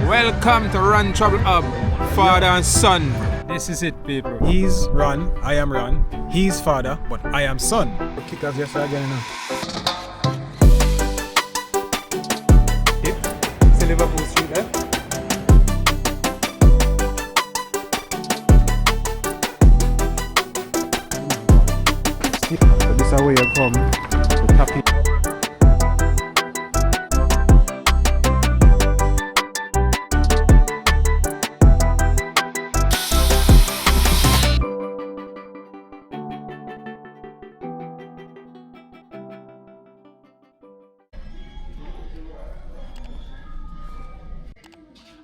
Welcome to Run Trouble Hub, father and son. This is it, people. He's Ron, I am Ron. He's father, but I am son. Kick us yesterday again now. See Liverpool Street there? So this is where you come to tap it.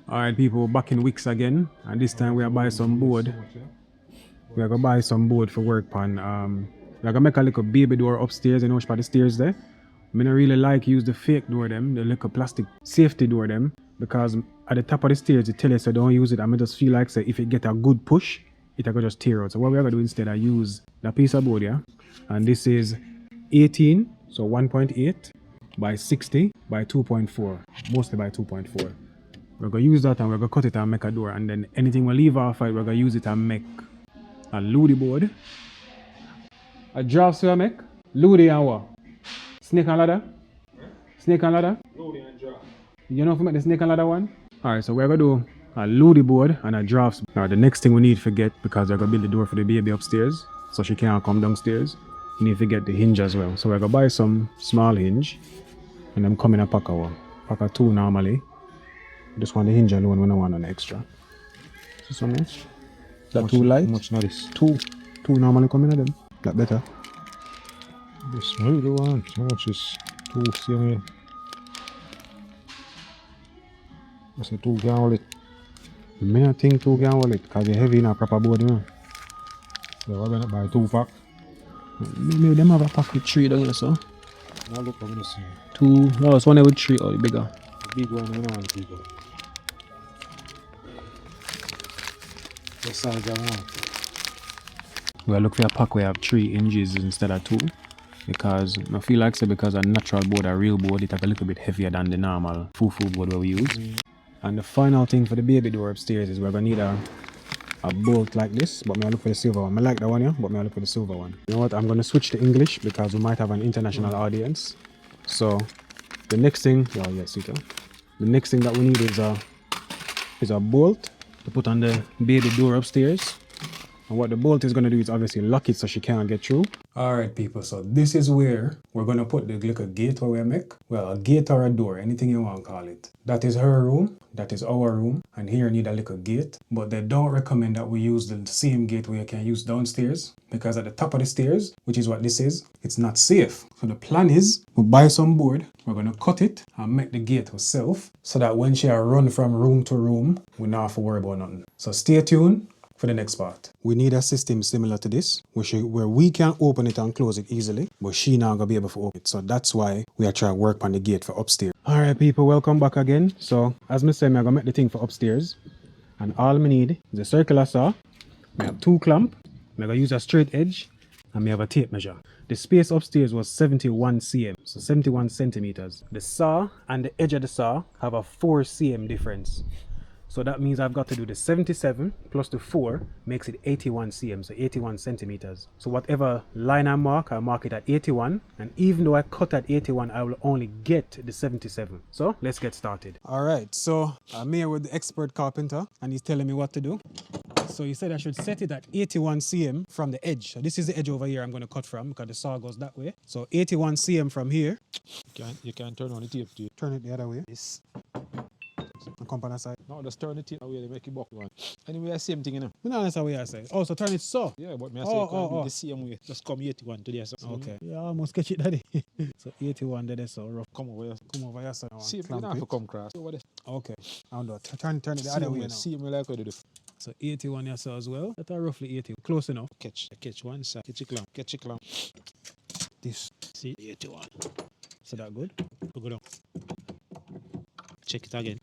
Alright people, we're back in Wicks again, and this time we are buy some board. We are gonna buy some board for work pan. We are gonna make a little baby door upstairs, you know, by the stairs there. I don't really like use the fake door them, the little plastic safety door them, because at the top of the stairs it tell you so don't use it. I just feel like say if it get a good push, it will just tear out. So what we are gonna do instead, I use the piece of board here, and this is 18, so 1.8 by 60 by 2.4, mostly by 2.4. We're going to use that and we're going to cut it and make a door, and then anything we leave off it, we're going to use it and make a loody board. A drafts we make, loody and what? Snake and ladder? Snake and ladder? Loading and draft. You know if we make the snake and ladder one? Alright, so we're going to do a loody board and a drafts. Now the next thing we need to get, because we're going to build the door for the baby upstairs, so she can't come downstairs, we need to get the hinge as well. So we're going to buy some small hinge, and them come in a pack of one. Pack of 2 normally. Just want the hinge alone, we don't want an extra. See so much? That too light? How much now this? 2 normally come in them. That better. This one really want. How much is 2 same here? I say 2 can hold it. I don't think 2 can hold it, because they're heavy in a proper board, you know. So we're gonna buy 2 pack. Maybe them have a pack with 3 down here, so. Now look, I'm gonna see. 2, no, it's one with 3 or the bigger. The big one, we don't want the big one. What size I want? We'll look for a pack where we have 3 hinges instead of 2. Because I feel like say because a natural board, a real board, it's a little bit heavier than the normal fufu board that we use. And the final thing for the baby door upstairs is we're gonna need a bolt like this, but I'll look for the silver one. I like that one, yeah, but I'll look for the silver one. You know what? I'm gonna switch to English because we might have an international audience. So the next thing, oh yes, the next thing that we need is a bolt to put on the baby door upstairs. And what the bolt is going to do is obviously lock it so she can't get through. Alright people, so this is where we're going to put the little gate where we make. Well, a gate or a door, anything you want to call it. That is her room, that is our room, and here you need a little gate. But they don't recommend that we use the same gate where you can use downstairs, because at the top of the stairs, which is what this is, it's not safe. So the plan is, we'll buy some board, we're going to cut it and make the gate herself, so that when she run from room to room, we don't have to worry about nothing. So stay tuned for the next part. We need a system similar to this, where we can open it and close it easily, but she not gonna be able to open it. So that's why we are trying to work on the gate for upstairs. Alright people, welcome back again. So as I said, I'm gonna make the thing for upstairs. And all we need is a circular saw. We have 2 clamp. I'm gonna use a straight edge, and we have a tape measure. The space upstairs was 71 cm, so 71 centimeters. The saw and the edge of the saw have a 4 cm difference. So that means I've got to do the 77 plus the 4 makes it 81 cm, so 81 centimeters. So whatever line I mark it at 81. And even though I cut at 81, I will only get the 77. So let's get started. All right, so I'm here with the expert carpenter, and he's telling me what to do. So he said I should set it at 81 cm from the edge. So this is the edge over here I'm going to cut from, because the saw goes that way. So 81 cm from here. You can turn on the tape to you. Turn it the other way. This. And come on the side. No, just turn the tape away, they make it buck one. Anyway, same thing, you know. No, that's the way I say. Oh, so turn it so. Yeah, but me I say the same way. Just come 81 to the other side. Okay. Yeah, I almost catch it, daddy. So 81 there, so rough. Come over here. Come over here, sir. See if you don't have to come cross. Over there. Okay. I'll do it. Turn it the other way now. See me like I do the. So 81 here, so as well. That's roughly 80. Close enough. Catch one side. Catch a clamp. This. See 81. So that good? Go down. Check it again.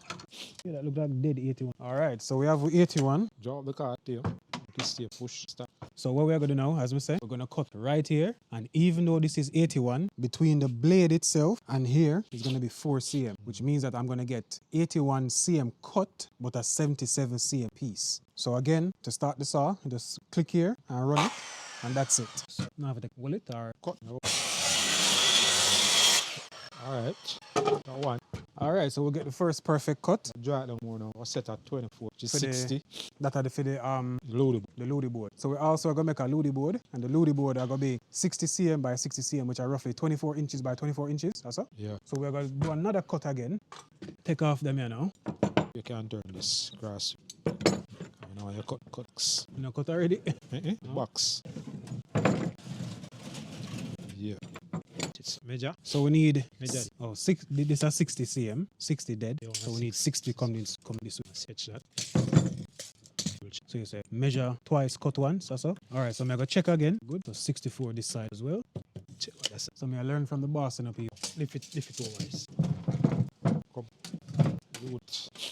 Yeah, that look like dead 81. Alright, so we have 81. Drop the card there. This stay push start. So what we're going to do now, as we said, we're going to cut right here. And even though this is 81, between the blade itself and here is going to be 4 cm, which means that I'm going to get 81 cm cut, but a 77 cm piece. So again, to start the saw, just click here and run it, and that's it. So now if I take wallet or cut. Alright. That one. Alright, so we'll get the first perfect cut. Draw it down more now. I'll set at 24, which is For the- 60. That are for the Loadable. Ludi board. So we're also going to make a Ludi board, and the Ludi board are going to be 60 cm by 60 cm, which are roughly 24 inches by 24 inches. That's all. Yeah. So we're going to do another cut again. Take off them here now. You can't turn this grass. Now you cuts. You know, cut already. Box. Yeah. It's measure. So we need Measure. this is 60 cm, 60 dead. Yeah, So we need 60 come this way. Sketch that. So you say measure twice, cut once. That's all. All right. So I'm gonna check again. Good. So 64 this side as well. Check what that's. So I learn from the boss and up here. Lift it over. Come. Good.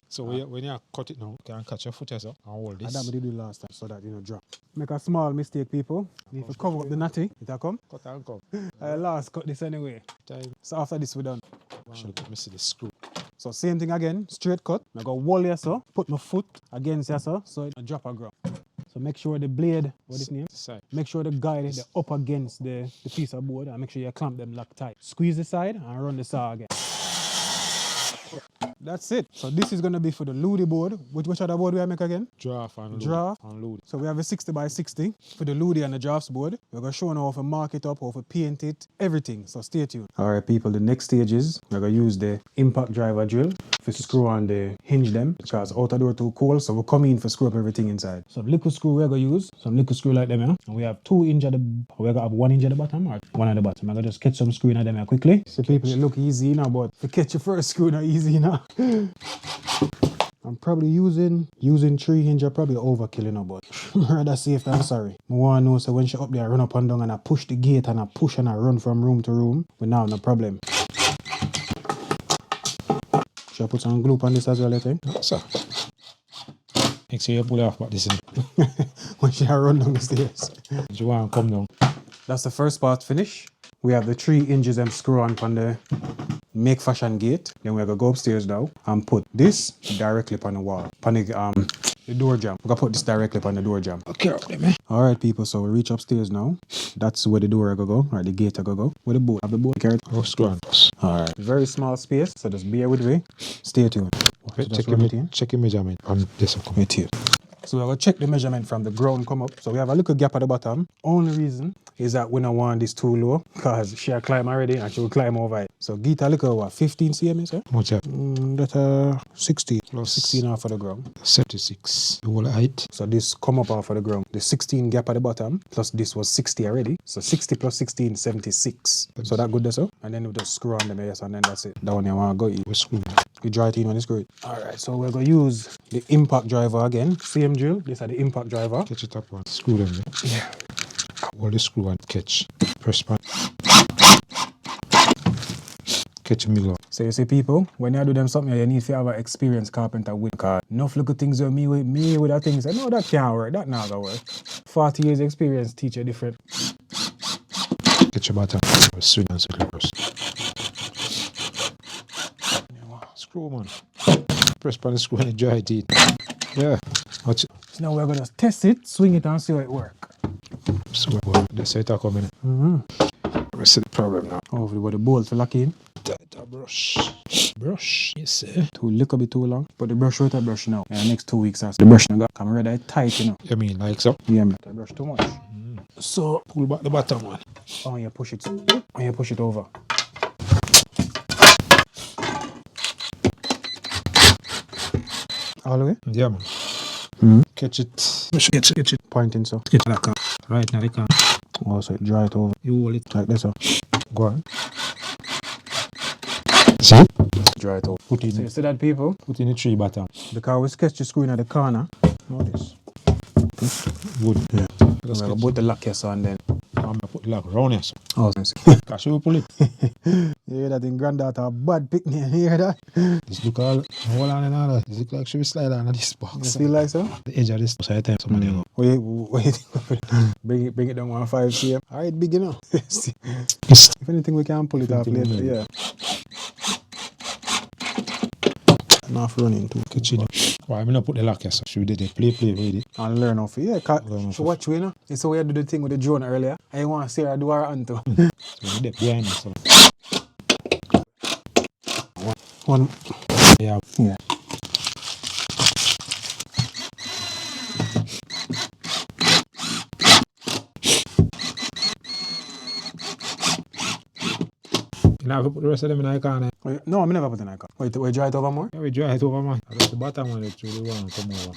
So when you cut it now, you can catch your foot as well and hold And this. that we did last time, so that you know drop. Make a small mistake, people. Need to cover up the natty. It'll come. Cut and come. I last cut this anyway. Time. So after this we're done. Should let me see the screw. So same thing again, straight cut. I go wall here so, put my foot against here so it drop a ground. So make sure the blade, what is it name? Side. Make sure the guide is up against the piece of board and make sure you clamp them lock tight. Squeeze the side and run the saw again. That's it. So this is going to be for the Ludi board. Which other board we make again? Draft and load. Draft. And load. So we have a 60 by 60 for the Ludi and the drafts board. We're going to show now how to mark it up, how to paint it, everything. So stay tuned. All right, people, the next stage is we're going to use the impact driver drill to screw on the hinge them because outer door too cold. So we'll come in for screw up everything inside. Some liquid screw we're going to use. Some liquid screw like them here. And we have 2 hinge at the, we're going to have 1 hinge at the bottom or 1 at the bottom. I'm going to just catch some screw in at them here quickly. So people, it look easy now, but to catch your first screw not easy now. I'm probably using 3 hinge, probably overkill, but rather safe than sorry. I want to know so when she up there, I run up and down and I push the gate and I push and I run from room to room, but now no problem. Should I put some glue on this as well, I think? No, sir. Make sure you pull off about this. When she run down the stairs. You want to come down. That's the first part finished. We have the 3 hinges and screw on the make fashion gate. Then we're gonna go upstairs now and put this directly on the wall. On the door jamb. We're gonna put this directly on the door jamb. Okay, man. Alright people, so we reach upstairs now. That's where the door gonna go, or the gate gonna go. Where the boat? Have the boat carried? Oh, screw on. Alright. Very small space, so just bear with me. Stay tuned. So Check your measurement on this. Right here. So we're going to check the measurement from the ground come up. So we have a little gap at the bottom. Only reason is that we don't want this too low because she'll climb already and she will climb over it. So get a little, what, 15 cm, is it? What's that? That 16. Plus 16 off of the ground. 76. The whole height. So this come up off of the ground. The 16 gap at the bottom, plus this was 60 already. So 60 plus 16, 76. So that good, that's all? And then we just screw on them, yes, and then that's it. That one you want to go eat. We screw. You dry it in when it's great. Alright, so we're going to use the impact driver again. Same drill. These are the impact driver. Catch it up one. Screw them. Yeah. Hold the screw and catch. Press pan. Catch middle. So you see people, when you do them something, you need to have an experienced carpenter with car. Enough little things with me with that thing. Say, no, that can't work. That not gonna work. 40 years experience teach you different. Catch your bottom. Swing and circle first. Screw, man. Press pan the screw and dry it in. Yeah. Watch it. So now we're gonna test it, swing it and see how it works. So that's how it coming. Let's see the problem now. Hopefully with the bolts will lock in. That brush. Brush, yes sir. Too little bit too long. Put the brush with the brush now. And next 2 weeks after the brush now got come ready tight, you know. You mean like so? Yeah, man. The brush too much. So pull back the bottom one. Oh, you push it. Oh, you push it over. All the way? Yeah man. Catch it. Catch it. Pointing so. Get that can. Right now they can. Oh, so dry it over. You hold it Like this, so. Go on. See? Dry it over. Put it So in. you see that, people? Put in the 3 bottom. Because we sketch the screw in at the corner. Notice. Wood. Yeah. We're going to put the lock here so and then. I'm gonna put the lock around here. So. Oh, nice. Should we pull it? You hear that in granddaughter bad picnic, you hear that? This look all hold on and all that. This look like should we slide on this box? You feel like so? The edge of this side time somebody go. Wait. bring it down 1.5 cm. Alright, big enough. If anything we can pull it off later, yeah. Not running too kitchen. Why I'm gonna put the lock here, so should we do the play with it? And learn off it. Yeah, so watch we know. It's how we do the thing with the drone earlier. I want to see her do her hand too. So we dip behind us. So. One. Yeah. You never put the rest of them in the icon. No, I never put in icon. Wait, we dry it over more? Yeah, we dry it over, man. That's the bottom one that really want to come over.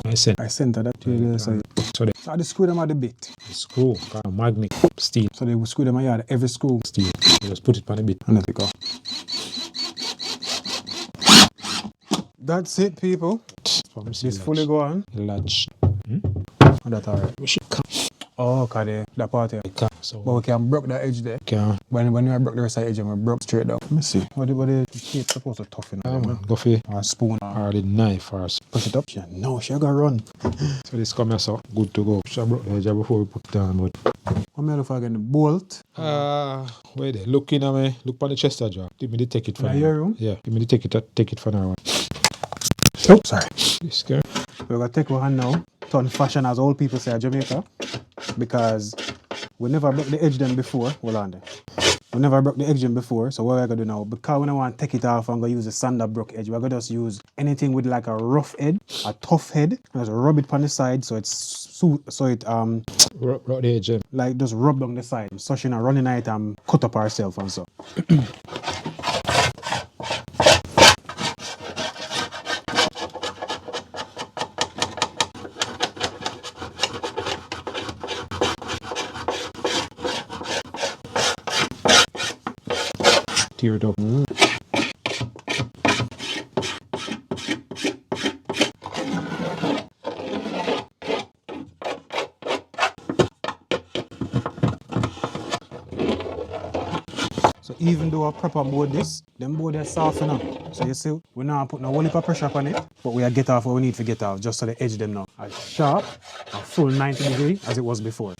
I center that to the side. So they screw them at the bit. The screw, kind of magnet, steel. So they will screw them at every screw. Steel. You just put it on the bit. And let it go. That's it, people. It's fully gone. Latch. Oh, that's alright. Oh, okay, that part here. So, but we can broke that edge there. Can. When we broke the rest of the edge and we broke straight down. Let me see. What the tape supposed to toughen? Go for or a spoon or the knife or push it up. No, she gotta run. So this come here, so good to go. She broke the edge before we put it down, but what am I looking for again? The bolt. Wait there. Look in at me. Look on the chest jar. Give me the take it for now. Your room? Yeah. Give me the take it for now. Oh, sorry. This guy. We're gonna take our hand now. Turn fashion as old people say at Jamaica. Because we never broke the edge then before. Hold on there. We never broke the edge then before. So what we're gonna do now? Because we don't want to take it off, I'm gonna use a sander broke edge. We're gonna just use anything with like a rough head, a tough head. Just rub it on the side so rub the edge. Like just rub down the side. So she not running it and cut up herself and so. Tear it up. So even though I proper board this, them board are soft enough. So you see, we're not putting a whole heap of pressure on it, but we are get off what we need to get off, just so the edge them now as sharp, a full 90 degree as it was before.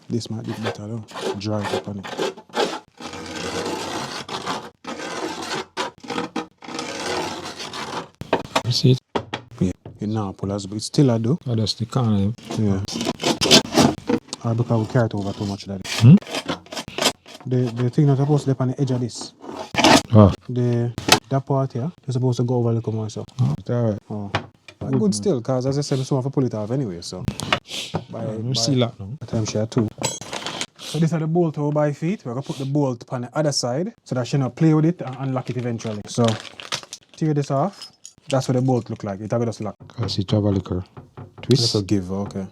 This might be better though. Dry it up on it. You see it? Yeah, it now pull us, but it's still a do. Oh, that's the corner. Yeah. Or because we carry it over too much, daddy. The thing that's supposed to be on the edge of this. Oh. That part here, you're supposed to go over a little more so. Oh, it's alright. Oh. Good still, because as I said, we still have to pull it off anyway, so. We see that now. By the time share two. So this is the bolt over by feet. We're going to put the bolt on the other side so that she not play with it and unlock it eventually. So, tear this off. That's what the bolt look like. It will just lock. I see to have a little twist. Little give, okay.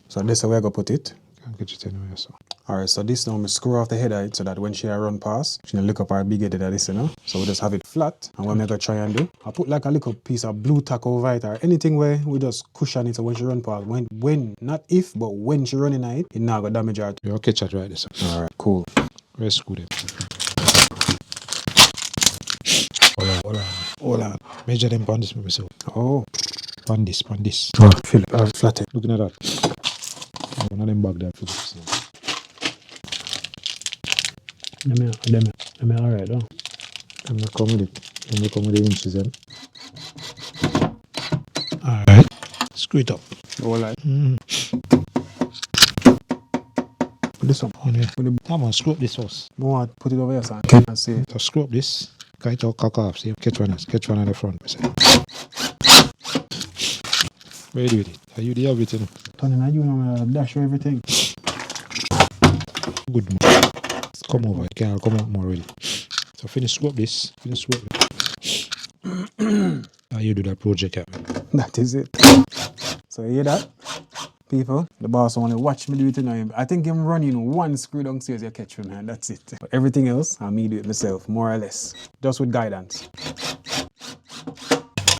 So this is where we're going to put it. Can't get it anywhere, so. Alright, so this now we screw off the head of it so that when she run past, she can look up our big head of this, you know. So we just have it flat. And what I'm going to try and do, I put like a little piece of blue tack over it or anything where we just cushion it so when she run past, when, not if, but when she running at it not going to damage her. You'll catch it right there, so. Alright, cool. Let's screw them. Hold on. Measure them on this for myself. Oh. On this. Oh, feel it. Flat it. Looking at that. One of them back there. Them alright though. I'm not coming with it. I'm not coming with the inches then. Alright. Screw it up. Alright. Put this up on here. Come on, screw up this first. More, put it over here, son. Okay. And see. So screw up this. Kite or cock off. See, catch one on the front. Where you do it? Are you the everything? Tony, now you know dash for everything. Good man. Come over. I'll come out more ready. So finish screw up this. Now you do that project. That is it. So you hear that? People, the boss only watch me do it now. I think him running one screw downstairs you catch him, man. That's it. But everything else, I me do it myself, more or less. Just with guidance.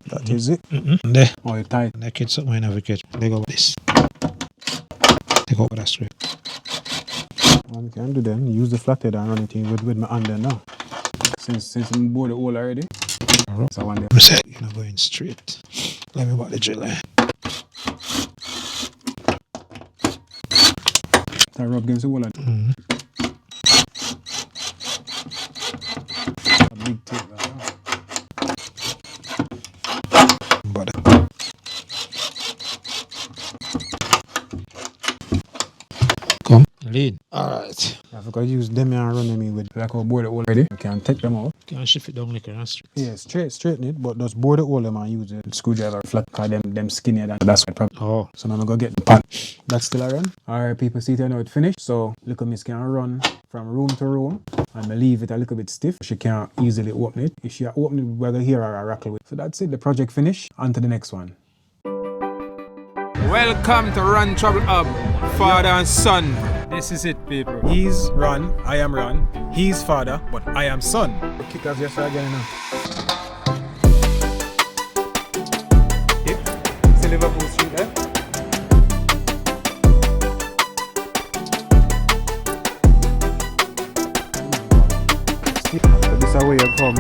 That is it. There. Oh, it tight. Like it's something I navigate. They go with this. Take out that straight. What we can do then, use the flathead and run it in with my hand there now. Since I'm bored the hole already. Alright. So one day. I'm saying, you're not going straight. Let me back the drill there. I rub against the wall. A big tape. But come, lead. Alright. If I could use them and run them in with like I board the hole already, you can take them out. Can shift it down like a straight. Yeah, straighten it, but just board the hole them and use the screwdriver flat because them skinnier than that's what problem. Oh. So now I'm gonna go get the pan. That's still a run. Alright people, see it now it's finished. So look at Miss can run from room to room and I leave it a little bit stiff. She can't easily open it. If she open it, we're gonna hear her rackle with. So that's it, the project finished. On to the next one. Welcome to Run Trouble Hub, father and son. This is it, people. He's Ron, I am Ron. He's father, but I am son. Kick us yesterday again now. Yep. See Liverpool Street there? So this is where you come.